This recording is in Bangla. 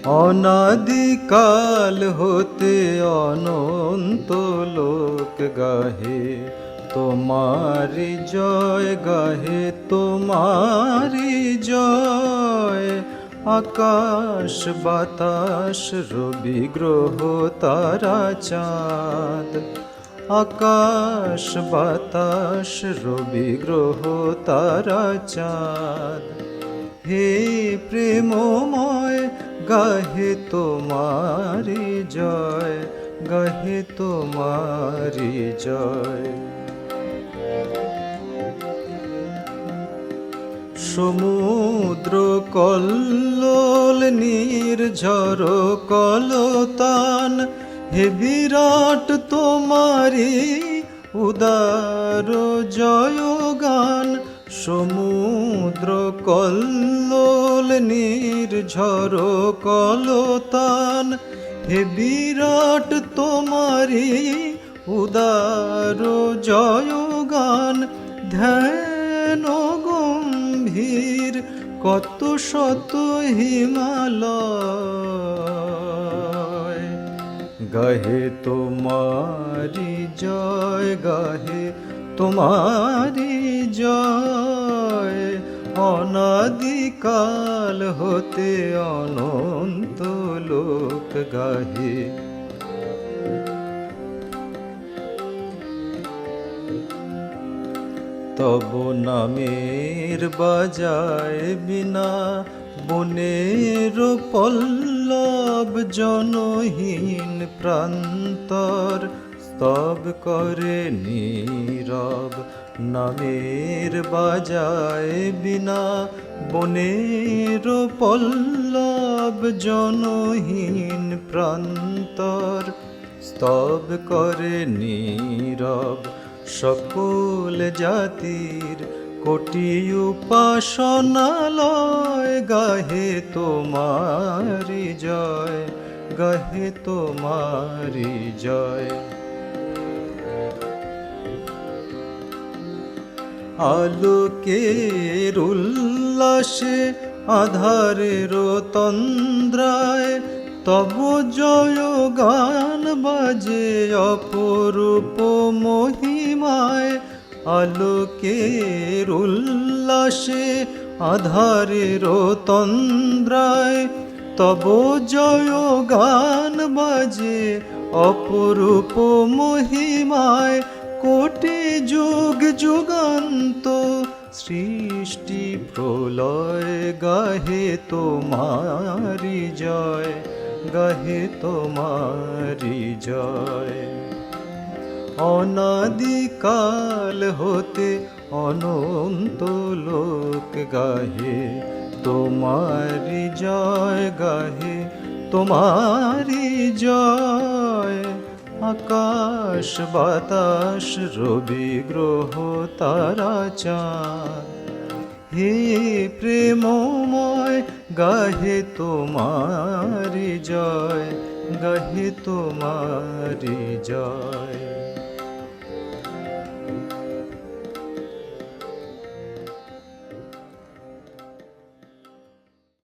অনাদিকাল হতে অনন্ত লোক গাহে তোমারি জয়, গাহে তোমারি জয়। আকাশ বাতাস রবি গ্রহ তারা চাঁদ, আকাশ বাতাস রবি গ্রহ তারা চাঁদ। হে প্রেমময় গাহে তোমারি জয়, গাহে তোমারি জয়। সমুদ্র কল্লোল নির্ঝর কলতান, হে বিরাট তোমারি উদার জয়গান। সমুদ্র কল্লোল নির্ঝর কলতান, হে বিরাট তোমারি উদার জয়গান। ধ্যান গম্ভীর কত শত হিমালয়, গাহে তোমারি জয়, গাহে তোমারি জয়। অনাদিকাল হতে অনন্ত লোক গাহে তব নামের বাজায় বিনা। বনের পল্লব জনহীন প্রান্তর স্তব করে নীরব। নামের বাজায় বিনা বনের পল্লব জনহীন প্রান্তর স্তব করে নীরব। সকল জাতির কোটি উপাসনালয়, গাহে তোমারি জয়, গাহে তোমারি জয়। আলোকের উল্লাসে আধারের তন্দ্রায় তব জয়গান বাজে অপরূপ মহিমায়। আলোকের উল্লাসে আধারের তন্দ্রায় তব জয়গান বাজে অপরূপ মহিমায়। কোটি যুগ যুগান্ত সৃষ্টি প্রলয়, গাহে তোমারি জয়, গাহে তোমারি জয়। অনাদিকাল হতে অনন্ত লোক গাহে তোমারি জয়, গাহে তোমারি জয়। আকাশ বাতাস রবি গ্রহ তারা চাঁদ, হে প্রেমময় গাহে তোমারি জয়, গাহে তোমারি জয়।